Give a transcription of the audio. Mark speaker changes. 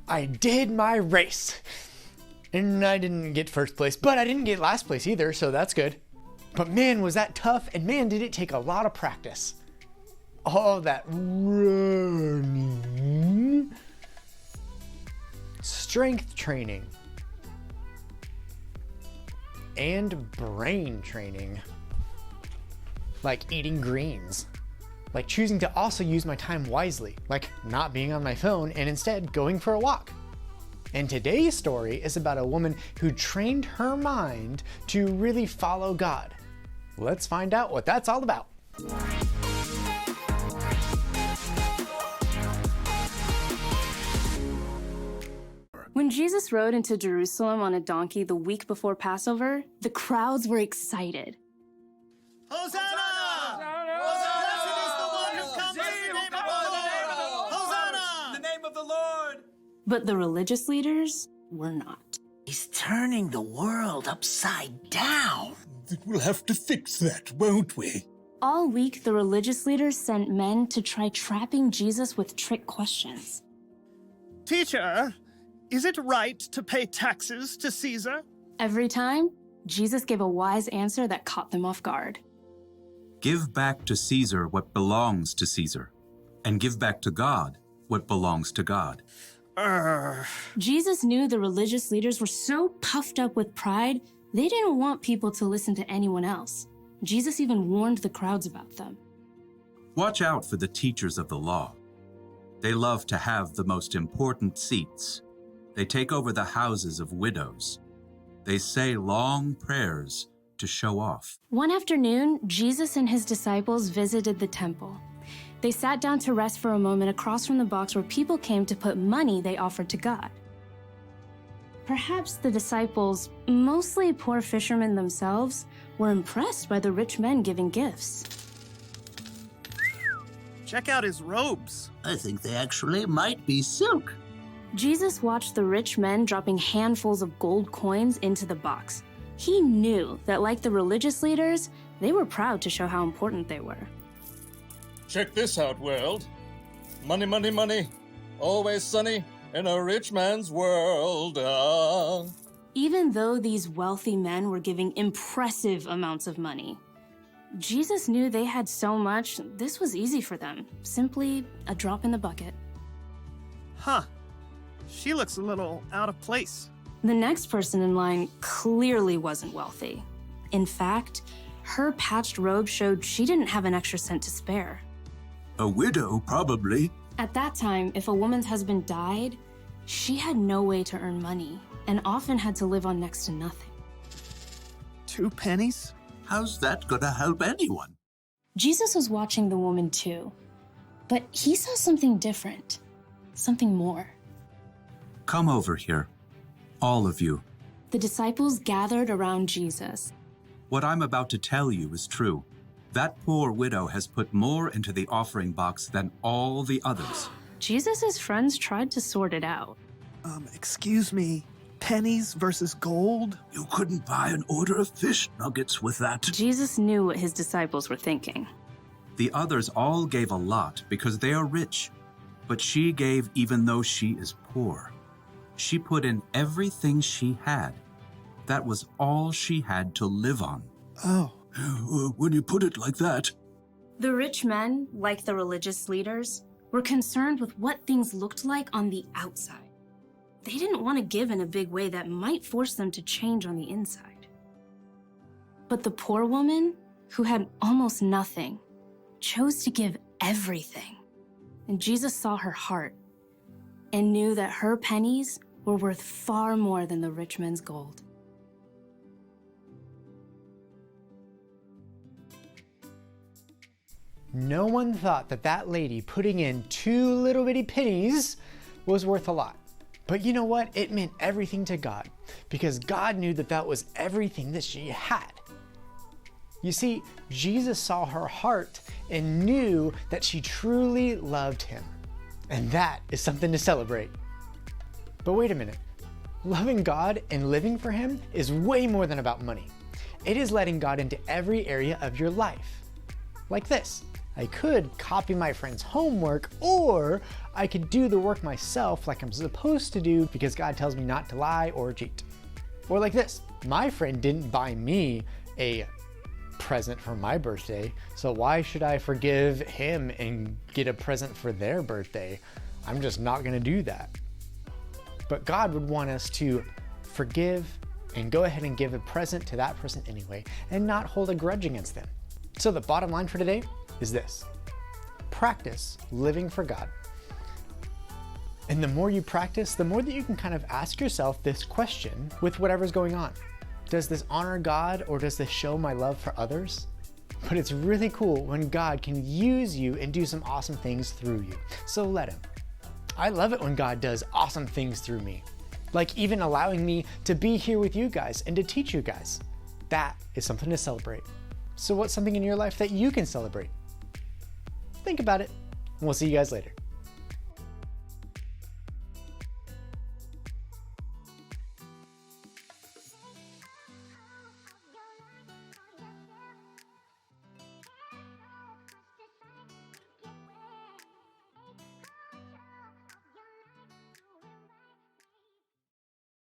Speaker 1: I did my race. And I didn't get first place, but I didn't get last place either, so that's good. But man, was that tough, and man, did it take a lot of practice. All that running, strength training, and brain training. Like eating greens. Like choosing to also use my time wisely, like not being on my phone and instead going for a walk. And today's story is about a woman who trained her mind to really follow God. Let's find out what that's all about.
Speaker 2: When Jesus rode into Jerusalem on a donkey the week before Passover, the crowds were excited.
Speaker 3: Hosanna! Blessed is the one who comes in the name of the Lord! Hosanna! In the name of the Lord!
Speaker 2: But the religious leaders were not.
Speaker 4: He's turning the world upside down.
Speaker 5: We'll have to fix that, won't we?
Speaker 2: All week, the religious leaders sent men to try trapping Jesus with trick questions.
Speaker 3: Teacher, is it right to pay taxes to Caesar?
Speaker 2: Every time, Jesus gave a wise answer that caught them off guard.
Speaker 6: Give back to Caesar what belongs to Caesar, and give back to God what belongs to God.
Speaker 2: Jesus knew the religious leaders were so puffed up with pride, they didn't want people to listen to anyone else. Jesus even warned the crowds about them.
Speaker 6: Watch out for the teachers of the law. They love to have the most important seats. They take over the houses of widows. They say long prayers to show off.
Speaker 2: One afternoon, Jesus and his disciples visited the temple. They sat down to rest for a moment across from the box where people came to put money they offered to God. Perhaps the disciples, mostly poor fishermen themselves, were impressed by the rich men giving gifts.
Speaker 3: Check out his robes.
Speaker 4: I think they actually might be silk.
Speaker 2: Jesus watched the rich men dropping handfuls of gold coins into the box. He knew that, like the religious leaders, they were proud to show how important they were.
Speaker 5: Check this out, world. Money, money, money. Always sunny in a rich man's world.
Speaker 2: Even though these wealthy men were giving impressive amounts of money, Jesus knew they had so much, this was easy for them. Simply a drop in the bucket.
Speaker 3: Huh. She looks a little out of place.
Speaker 2: The next person in line clearly wasn't wealthy. In fact, her patched robe showed she didn't have an extra cent to spare.
Speaker 6: A widow, probably.
Speaker 2: At that time, if a woman's husband died, she had no way to earn money and often had to live on next to nothing.
Speaker 3: 2 pennies?
Speaker 6: How's that gonna help anyone?
Speaker 2: Jesus was watching the woman too, but he saw something different, something more.
Speaker 6: Come over here, all of you.
Speaker 2: The disciples gathered around Jesus.
Speaker 6: What I'm about to tell you is true. That poor widow has put more into the offering box than all the others.
Speaker 2: Jesus' friends tried to sort it out.
Speaker 3: Excuse me, pennies versus gold?
Speaker 4: You couldn't buy an order of fish nuggets with that.
Speaker 2: Jesus knew what his disciples were thinking.
Speaker 6: The others all gave a lot because they are rich, but she gave even though she is poor. She put in everything she had. That was all she had to live on.
Speaker 3: Oh.
Speaker 4: When you put it like that.
Speaker 2: The rich men, like the religious leaders, were concerned with what things looked like on the outside. They didn't want to give in a big way that might force them to change on the inside. But the poor woman, who had almost nothing, chose to give everything. And Jesus saw her heart and knew that her pennies were worth far more than the rich men's gold.
Speaker 1: No one thought that that lady putting in 2 little bitty pennies was worth a lot. But you know what? It meant everything to God, because God knew that that was everything that she had. You see, Jesus saw her heart and knew that she truly loved him. And that is something to celebrate. But wait a minute. Loving God and living for him is way more than about money. It is letting God into every area of your life. Like this. I could copy my friend's homework, or I could do the work myself like I'm supposed to do because God tells me not to lie or cheat. Or like this, my friend didn't buy me a present for my birthday, so why should I forgive him and get a present for their birthday? I'm just not gonna do that. But God would want us to forgive and go ahead and give a present to that person anyway and not hold a grudge against them. So the bottom line for today is this: practice living for God. And the more you practice, the more that you can kind of ask yourself this question with whatever's going on. Does this honor God or does this show my love for others? But it's really cool when God can use you and do some awesome things through you. So let him. I love it when God does awesome things through me. Like even allowing me to be here with you guys and to teach you guys. That is something to celebrate. So what's something in your life that you can celebrate? Think about it, and we'll see you guys later.